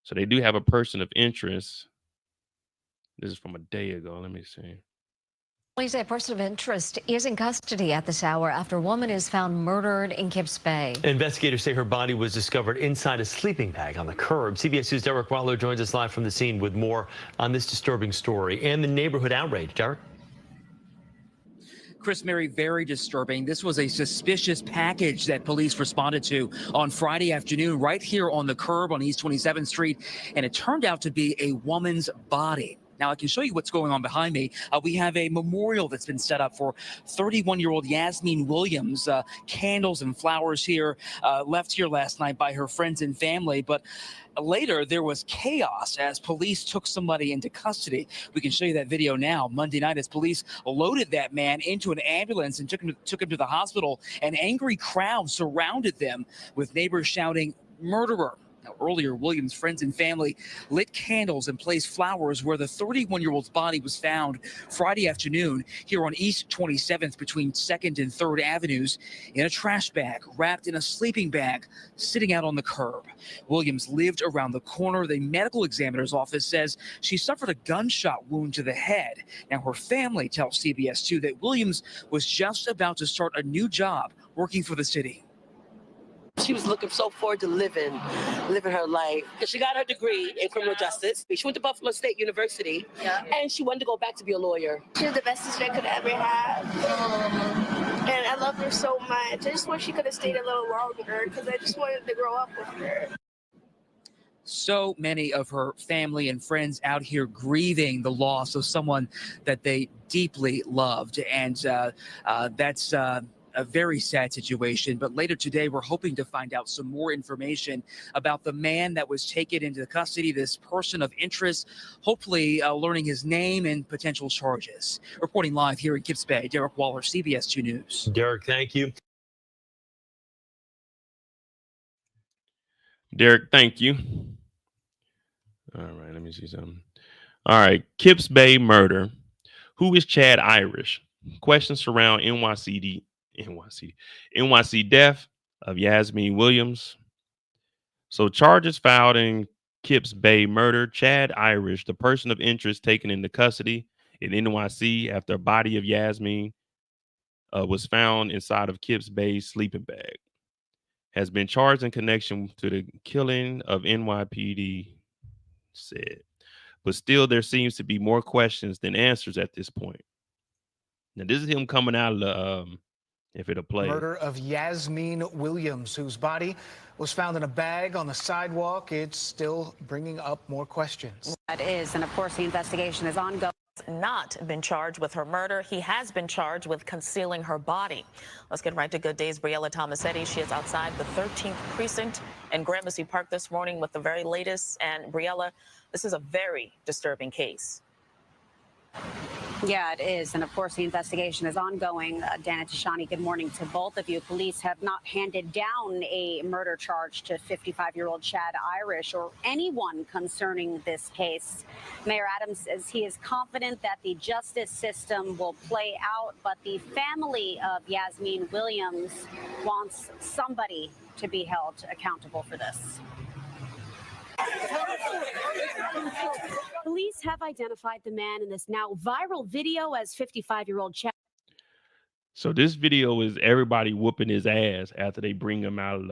So they do have a person of interest. This is from a day ago. Let me see. Police say a person of interest is in custody at this hour after a woman is found murdered in Kips Bay. Investigators say her body was discovered inside a sleeping bag on the curb. CBS News' Derek Waller joins us live from the scene with more on this disturbing story and the neighborhood outrage. Derek? Chris, Mary, very disturbing. This was a suspicious package that police responded to on Friday afternoon right here on the curb on East 27th Street, and it turned out to be a woman's body. Now, I can show you what's going on behind me. We have a memorial that's been set up for 31-year-old Yazmeen Williams. Candles and flowers here, left here last night by her friends and family. But later, there was chaos as police took somebody into custody. We can show you that video now. Monday night, as police loaded that man into an ambulance and took him to the hospital, an angry crowd surrounded them with neighbors shouting, "Murderer." Now, earlier, Williams' friends and family lit candles and placed flowers where the 31-year-old's body was found Friday afternoon here on East 27th between 2nd and 3rd Avenues in a trash bag, wrapped in a sleeping bag, sitting out on the curb. Williams lived around the corner. The medical examiner's office says she suffered a gunshot wound to the head. Now, her family tells CBS 2 that Williams was just about to start a new job working for the city. She was looking so forward to living her life. She got her degree in criminal justice. She went to Buffalo State University, and she wanted to go back to be a lawyer. She was the best sister I could ever have. And I love her so much. I just wish she could have stayed a little longer because I just wanted to grow up with her. So many of her family and friends out here grieving the loss of someone that they deeply loved. And that's a very sad situation. But later today, we're hoping to find out some more information about the man that was taken into custody, this person of interest, hopefully learning his name and potential charges. Reporting live here in Kips Bay, Derek Waller, CBS 2 News. Derek, thank you. Derek, thank you. All right, let me see something. All right, Kips Bay murder. Who is Chad Irish? Questions surround NYC death of Yazmeen Williams. So charges filed in Kips Bay murder. Chad Irish, the person of interest taken into custody in NYC after a body of Yazmeen was found inside of Kips Bay's sleeping bag, has been charged in connection to the killing of NYPD said. But still, there seems to be more questions than answers at this point. Now, this is him coming out of the if it'll play. Murder of Yazmeen Williams, whose body was found in a bag on the sidewalk. It's still bringing up more questions. That is, and of course, the investigation is ongoing. Not been charged with her murder. He has been charged with concealing her body. Let's get right to Good Day's Briella Tomasetti. She is outside the 13th precinct in Gramercy Park this morning with the very latest. And Briella, this is a very disturbing case. Yeah, it is. And of course, the investigation is ongoing. Dana Tishani, good morning to both of you. Police have not handed down a murder charge to 55-year-old Chad Irish or anyone concerning this case. Mayor Adams says he is confident that the justice system will play out, but the family of Yazmeen Williams wants somebody to be held accountable for this. Police have identified the man in this now viral video as 55-year-old Chad. So this video is everybody whooping his ass after they bring him out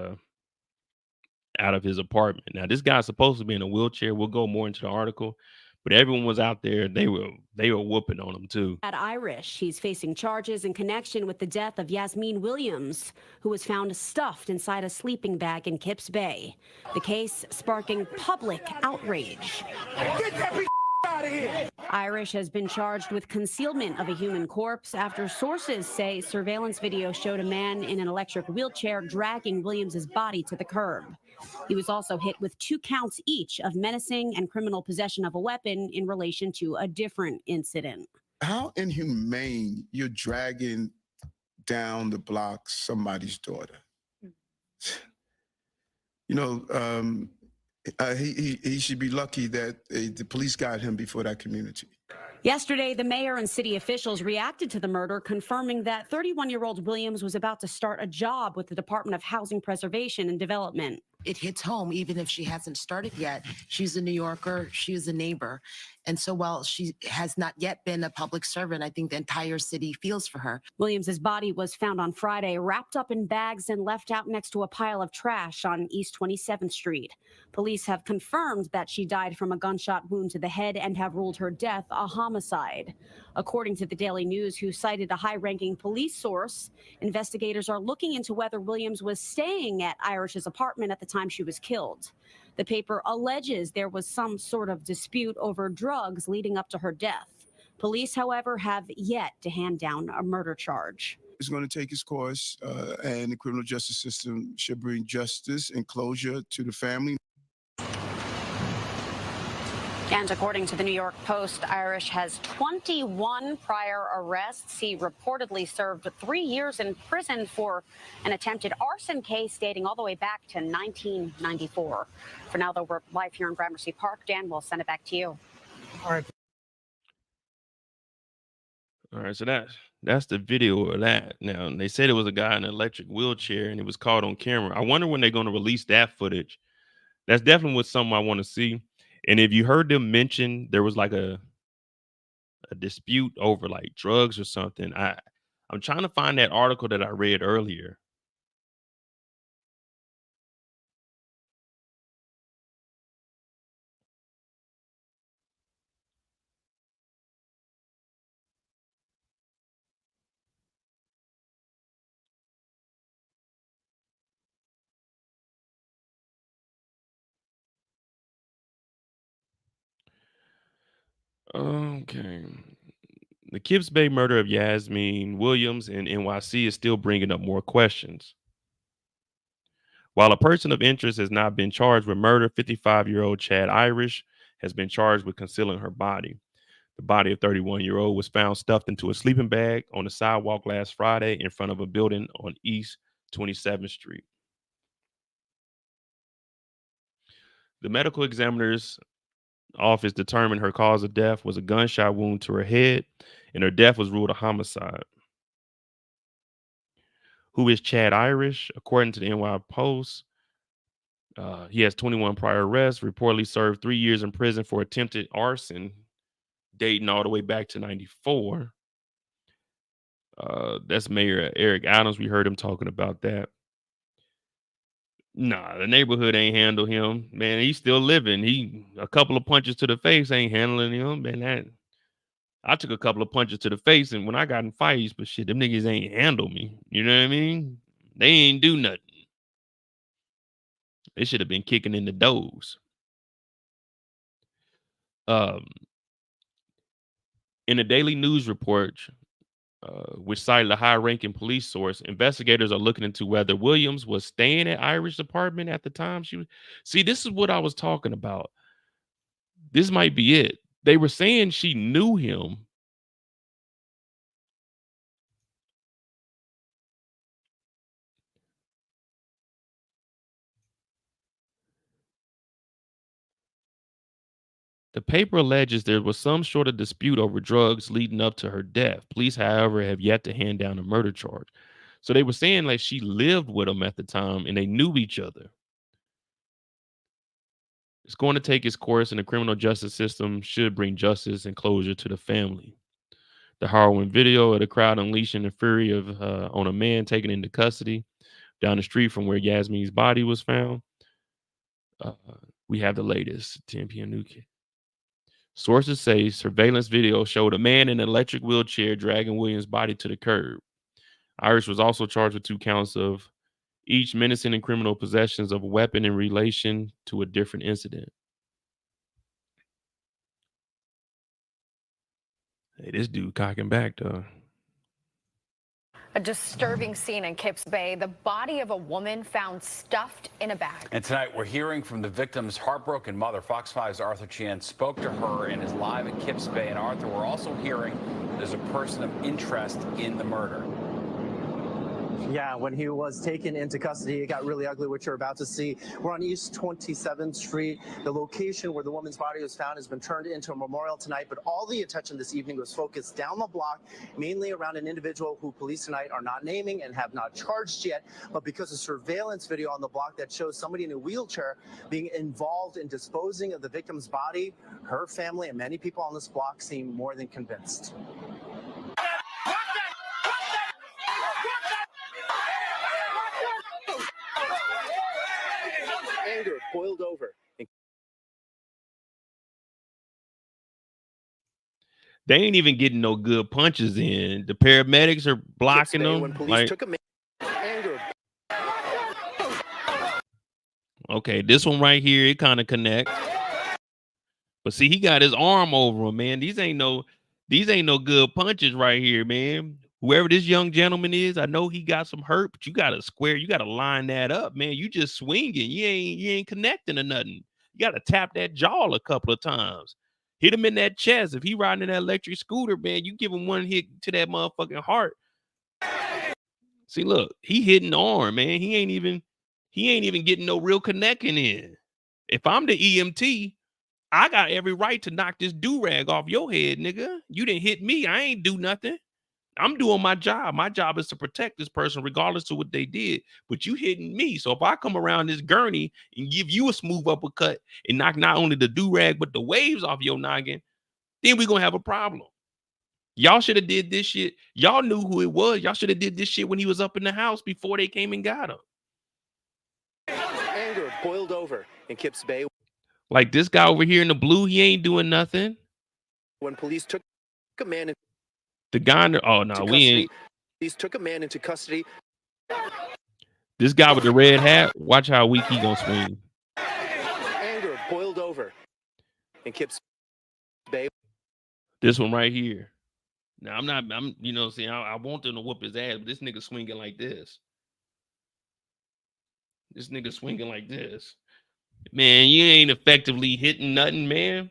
of his apartment. Now, this guy's supposed to be in a wheelchair. We'll go more into the article, but everyone was out there. They were whooping on him too. Chad Irish, he's facing charges in connection with the death of Yazmeen Williams, who was found stuffed inside a sleeping bag in Kips Bay. The case sparking public outrage. Get that out of here. Irish has been charged with concealment of a human corpse after sources say surveillance video showed a man in an electric wheelchair dragging Williams's body to the curb. He was also hit with 2 counts each of menacing and criminal possession of a weapon in relation to a different incident. How inhumane you're dragging down the block somebody's daughter. You know, he should be lucky that the police got him before that community. Yesterday, the mayor and city officials reacted to the murder, confirming that 31-year-old Williams was about to start a job with the Department of Housing Preservation and Development. it hits home, even if she hasn't started yet. She's a New Yorker, she's a neighbor. And so while she has not yet been a public servant, I think the entire city feels for her. Williams's body was found on Friday, wrapped up in bags and left out next to a pile of trash on East 27th Street. Police have confirmed that she died from a gunshot wound to the head and have ruled her death a homicide. According to the Daily News, who cited a high-ranking police source, investigators are looking into whether Williams was staying at Irish's apartment at the time she was killed. The paper alleges there was some sort of dispute over drugs leading up to her death. Police, however, have yet to hand down a murder charge. It's going to take its course, and the criminal justice system should bring justice and closure to the family. And according to the New York Post, Irish has 21 prior arrests. He reportedly served 3 years in prison for an attempted arson case dating all the way back to 1994. For now, though, we're live here in Gramercy Park. Dan, we'll send it back to you. All right. All right, so that's the video of that. Now, they said it was a guy in an electric wheelchair and it was caught on camera. I wonder when they're going to release that footage. That's definitely something I want to see. And if you heard them mention there was like a dispute over like drugs or something, I'm trying to find that article that I read earlier. Okay. The Kips Bay murder of Yazmeen Williams in NYC is still bringing up more questions. While a person of interest has not been charged with murder, 55-year-old Chad Irish has been charged with concealing her body. The body of 31-year-old was found stuffed into a sleeping bag on the sidewalk last Friday in front of a building on East 27th Street. The medical examiner's office determined her cause of death was a gunshot wound to her head, and her death was ruled a homicide. Who is Chad Irish? According to the NY Post, he has 21 prior arrests, reportedly served 3 years in prison for attempted arson, dating all the way back to 94. That's Mayor Eric Adams. We heard him talking about that. Nah, the neighborhood ain't handle him, man. He's still living. A couple of punches to the face ain't handling him, man. I took a couple of punches to the face, and when I got in fights, but shit, them niggas ain't handle me. You know what I mean? They ain't do nothing. They should have been kicking in the doors. In a daily news report, which cited a high-ranking police source, investigators are looking into whether Williams was staying at Irish's apartment at the time she was. See, this is what I was talking about. This might be it. They were saying she knew him. The paper alleges there was some sort of dispute over drugs leading up to her death. Police, however, have yet to hand down a murder charge. So they were saying like she lived with him at the time and they knew each other. It's going to take its course, and the criminal justice system should bring justice and closure to the family. The harrowing video of the crowd unleashing the fury of on a man taken into custody down the street from where Yazmeen's body was found. We have the latest 10 p.m. New Kid. Sources say surveillance video showed a man in an electric wheelchair dragging Williams' body to the curb. Irish was also charged with 2 counts of each menacing and criminal possessions of a weapon in relation to a different incident. Hey, this dude cocking back, though. A disturbing scene in Kips Bay. The body of a woman found stuffed in a bag. And tonight we're hearing from the victim's heartbroken mother. Fox 5's Arthur Chan spoke to her and is live in Kips Bay. And Arthur, we're also hearing there's a person of interest in the murder. Yeah, when he was taken into custody, it got really ugly, which you're about to see. We're on East 27th Street. The location where the woman's body was found has been turned into a memorial tonight, but all the attention this evening was focused down the block, mainly around an individual who police tonight are not naming and have not charged yet, but because of surveillance video on the block that shows somebody in a wheelchair being involved in disposing of the victim's body, her family and many people on this block seem more than convinced. Anger boiled over. They ain't even getting no good punches in. The paramedics are blocking them. When police Like, took a man, anger. okay, this one right here, it kind of connects. But see, he got his arm over him, man. These ain't no good punches right here, man. Whoever this young gentleman is, I know he got some hurt, but you gotta line that up, man. You just swinging, you ain't connecting to nothing. You gotta tap that jaw a couple of times, hit him in that chest. If he riding in that electric scooter, man, you give him one hit to that motherfucking heart. See, look, he hitting the arm, man. He ain't even getting no real connecting in. If I'm the EMT, I got every right to knock this do-rag off your head, nigga. You didn't hit me. I ain't do nothing. I'm doing my job. My job is to protect this person regardless of what they did. But you hitting me. So if I come around this gurney and give you a smooth uppercut and knock not only the do-rag but the waves off your noggin, then we're going to have a problem. Y'all should have did this shit. Y'all knew who it was. Y'all should have did this shit when he was up in the house before they came and got him. Anger boiled over in Kips Bay. Like this guy over here in the blue, he ain't doing nothing. When police took a man into The guy, oh no, we ain't. Police took a man into custody. This guy with the red hat, watch how weak he gonna swing. Anger boiled over in Kips Bay. This one right here. Now I'm you know, see, I want them to whoop his ass, but this nigga swinging like this. This nigga swinging like this. Man, you ain't effectively hitting nothing, man.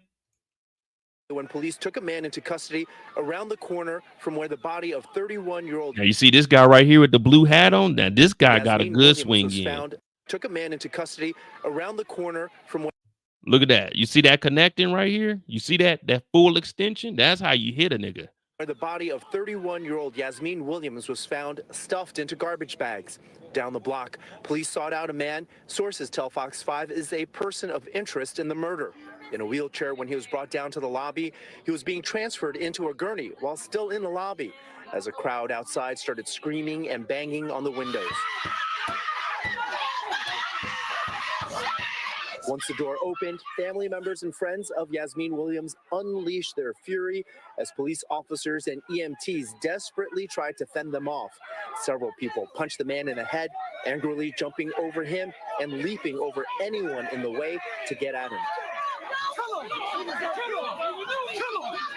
When police took a man into custody around the corner from where the body of 31-year-old. Now you see this guy right here with the blue hat on? Now this guy got a Yazmeen good Williams swing was in. found, took a man into custody around the corner from where. Look at that. You see that connecting right here? You see that full extension? That's how you hit a nigga. Where the body of 31-year-old Yazmeen Williams was found stuffed into garbage bags. Down the block, police sought out a man sources tell Fox 5 is a person of interest in the murder. In a wheelchair when he was brought down to the lobby, he was being transferred into a gurney while still in the lobby as a crowd outside started screaming and banging on the windows. Once the door opened, family members and friends of Yazmeen Williams unleashed their fury as police officers and EMTs desperately tried to fend them off. Several people punched the man in the head, angrily jumping over him and leaping over anyone in the way to get at him.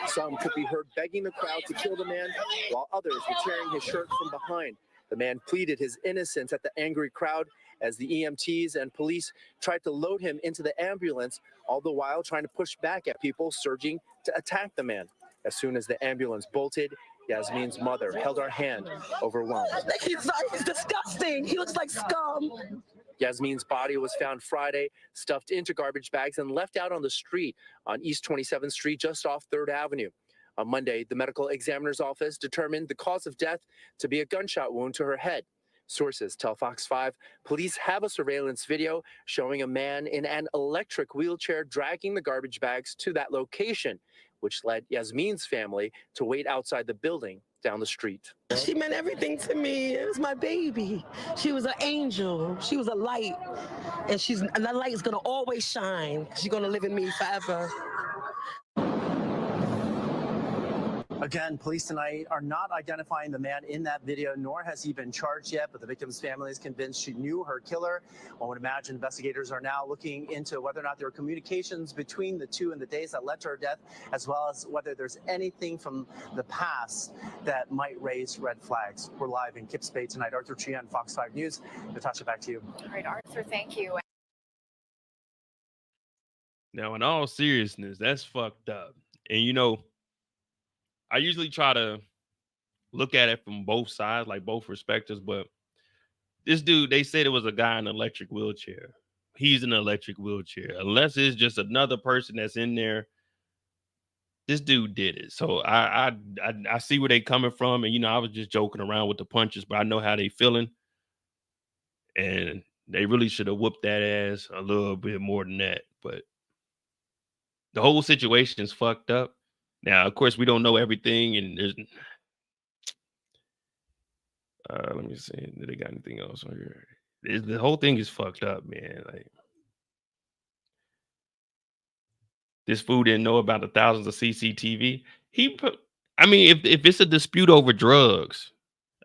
Some could be heard begging the crowd to kill the man, while others were tearing his shirt from behind. The man pleaded his innocence at the angry crowd as the EMTs and police tried to load him into the ambulance, all the while trying to push back at people surging to attack the man. As soon as the ambulance bolted, Yazmeen's mother held her hand, overwhelmed. He's disgusting. He looks like scum. Yazmeen's body was found Friday, stuffed into garbage bags and left out on the street on East 27th Street, just off 3rd Avenue. On Monday, the medical examiner's office determined the cause of death to be a gunshot wound to her head. Sources tell Fox 5 police have a surveillance video showing a man in an electric wheelchair dragging the garbage bags to that location, which led Yazmeen's family to wait outside the building down the street. She meant everything to me. It was my baby. She was an angel. She was a light. And that light is going to always shine. She's going to live in me forever. Again, police tonight are not identifying the man in that video, nor has he been charged yet, but the victim's family is convinced she knew her killer. One would imagine investigators are now looking into whether or not there were communications between the two in the days that led to her death, as well as whether there's anything from the past that might raise red flags. We're live in Kips Bay tonight. Arthur Chian, Fox 5 News. Natasha, back to you. All right, Arthur, thank you. Now, in all seriousness, that's fucked up. And you know, I usually try to look at it from both sides, like both perspectives, but This dude, they said it was a guy in an electric wheelchair. He's in an electric wheelchair. Unless it's just another person that's in there. This dude did it. So I see where they coming from. And, I was just joking around with the punches, but I know how they feeling. And they really should have whooped that ass a little bit more than that. But the whole situation is fucked up. Now, of course, we don't know everything. And there's... let me see. Do they got anything else on here? The whole thing is fucked up, man. Like, this fool didn't know about the thousands of CCTV. If it's a dispute over drugs,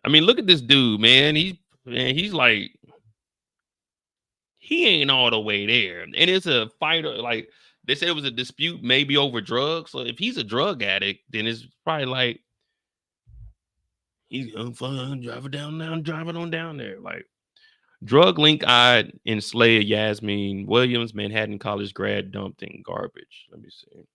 look at this dude, man. He's like, he ain't all the way there. And it's a fighter. Like, they said it was a dispute maybe over drugs. So if he's a drug addict, then it's probably like, he's fun, driving on down there. Like, drug link eyed enslaved Yazmeen Williams, Manhattan College grad, dumped in garbage. Let me see.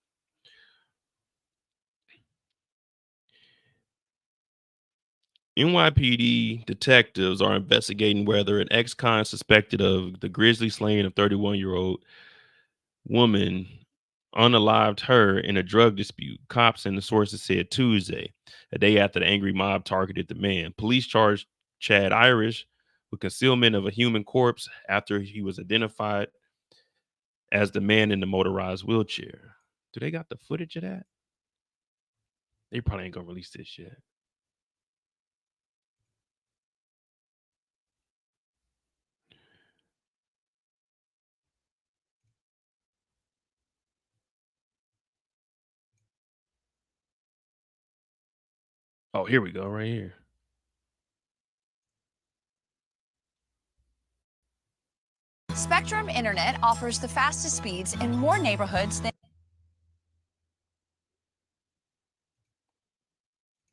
NYPD detectives are investigating whether an ex-con suspected of the grisly slaying of 31-year-old woman unalived her in a drug dispute. Cops and the sources said Tuesday, a day after the angry mob targeted the man. Police charged Chad Irish with concealment of a human corpse after he was identified as the man in the motorized wheelchair. Do they got the footage of that? They probably ain't gonna release this yet. Oh, here we go, right here. Spectrum Internet offers the fastest speeds in more neighborhoods than...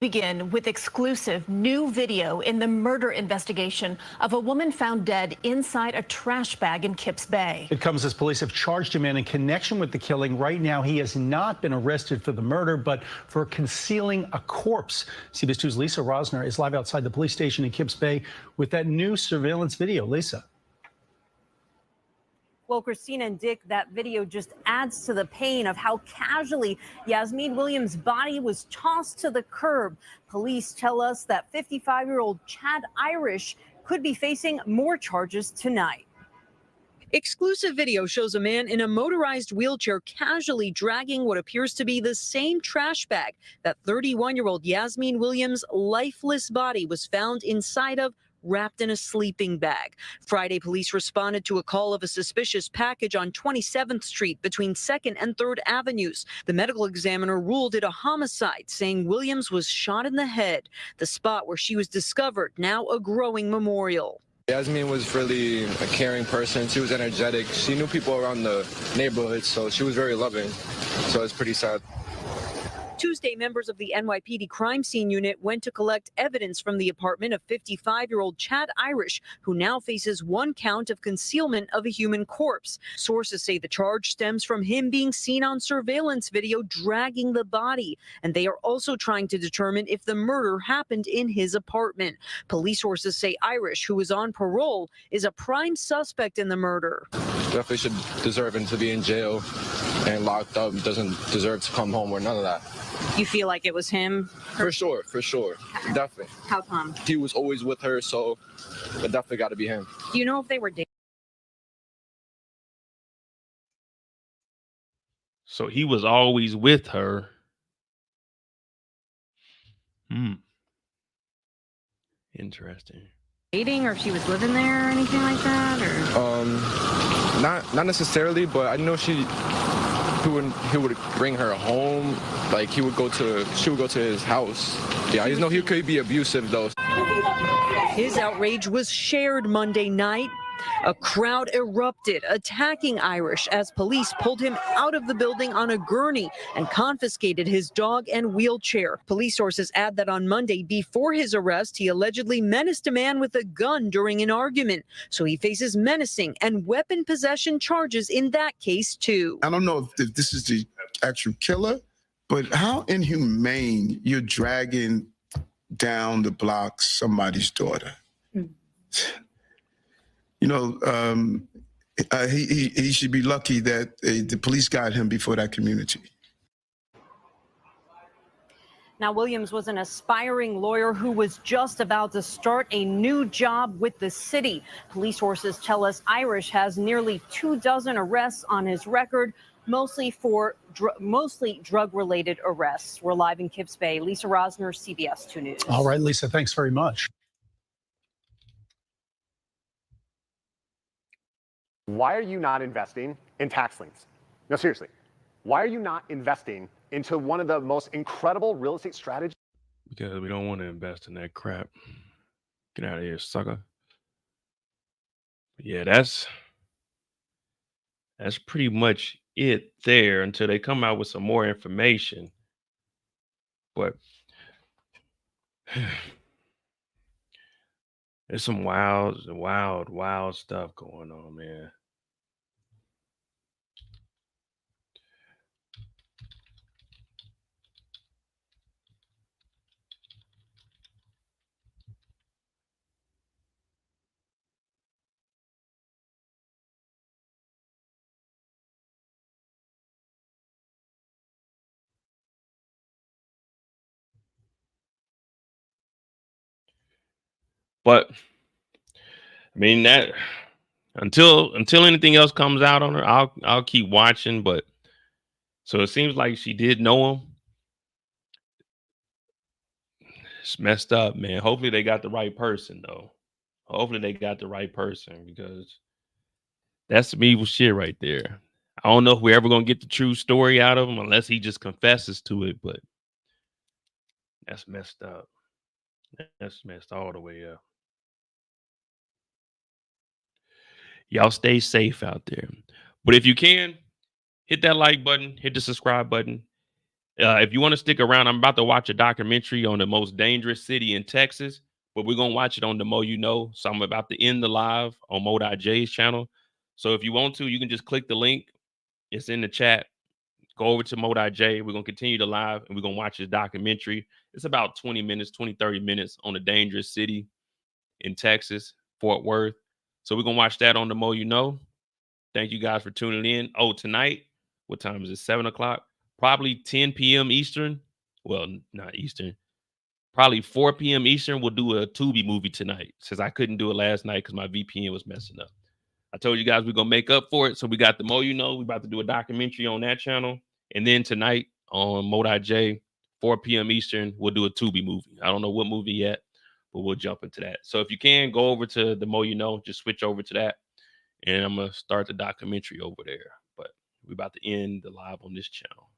Begin with exclusive new video in the murder investigation of a woman found dead inside a trash bag in Kips Bay. It comes as police have charged a man in connection with the killing. Right now, he has not been arrested for the murder, but for concealing a corpse. CBS 2's Lisa Rosner is live outside the police station in Kips Bay with that new surveillance video. Lisa. Well, Christina and Dick, that video just adds to the pain of how casually Yazmeen Williams' body was tossed to the curb. Police tell us that 55-year-old Chad Irish could be facing more charges tonight. Exclusive video shows a man in a motorized wheelchair casually dragging what appears to be the same trash bag that 31-year-old Yazmeen Williams' lifeless body was found inside of, wrapped in a sleeping bag. Friday, police responded to a call of a suspicious package on 27th Street between 2nd and 3rd Avenues. The medical examiner ruled it a homicide, saying Williams was shot in the head. The spot where she was discovered, now a growing memorial. Yazmeen was really a caring person. She was energetic. She knew people around the neighborhood, so she was very loving. So it's pretty sad. Tuesday, members of the NYPD crime scene unit went to collect evidence from the apartment of 55-year-old Chad Irish, who now faces 1 count of concealment of a human corpse. Sources say the charge stems from him being seen on surveillance video dragging the body, and they are also trying to determine if the murder happened in his apartment. Police sources say Irish, who is on parole, is a prime suspect in the murder. Definitely should deserve him to be in jail and locked up. Doesn't deserve to come home or none of that. You feel like it was him? For sure. Definitely. How come? He was always with her, so it definitely got to be him. Do you know if they were dating? So he was always with her. Interesting. Dating, or if she was living there or anything like that, or not necessarily, but I know he would bring her home. Like she would go to his house. Yeah, I just know he could be abusive though. His outrage was shared Monday night. A crowd erupted, attacking Irish as police pulled him out of the building on a gurney and confiscated his dog and wheelchair. Police sources add that on Monday, before his arrest, he allegedly menaced a man with a gun during an argument. So he faces menacing and weapon possession charges in that case, too. I don't know if this is the actual killer, but how inhumane you're dragging down the block somebody's daughter. You know, he should be lucky that the police got him before that community. Now, Williams was an aspiring lawyer who was just about to start a new job with the city. Police sources tell us Irish has nearly 24 arrests on his record, mostly drug-related arrests. We're live in Kips Bay. Lisa Rosner, CBS 2 News. All right, Lisa, thanks very much. Why are you not investing in tax liens? No, seriously. Why are you not investing into one of the most incredible real estate strategies? Because we don't want to invest in that crap. Get out of here, sucker. Yeah, that's pretty much it there until they come out with some more information. But there's some wild stuff going on, man. But I mean that until anything else comes out on her, I'll keep watching. But so it seems like she did know him. It's messed up, man. Hopefully they got the right person, though. Hopefully they got the right person, because that's some evil shit right there. I don't know if we're ever gonna get the true story out of him unless he just confesses to it, but that's messed up. That's messed all the way up. Y'all stay safe out there. But if you can, hit that like button, hit the subscribe button. If you want to stick around, I'm about to watch a documentary on the most dangerous city in Texas, but we're going to watch it on the Mo You Know. So I'm about to end the live on moedotj's channel. So if you want to, you can just click the link. It's in the chat. Go over to moedotj. We're going to continue the live, and we're going to watch this documentary. It's about 20 minutes, 30 minutes on a dangerous city in Texas, Fort Worth. So we're going to watch that on the Mo You Know. Thank you guys for tuning in. Oh, tonight, what time is it? 7 o'clock? Probably 10 p.m. Eastern. Well, not Eastern. Probably 4 p.m. Eastern. We'll do a Tubi movie tonight, since I couldn't do it last night because my VPN was messing up. I told you guys we're going to make up for it. So we got the Mo You Know. We're about to do a documentary on that channel. And then tonight on moedotj, 4 p.m. Eastern, we'll do a Tubi movie. I don't know what movie yet, but we'll jump into that. So if you can, go over to the Mo You Know. Just switch over to that. And I'm going to start the documentary over there. But we're about to end the live on this channel.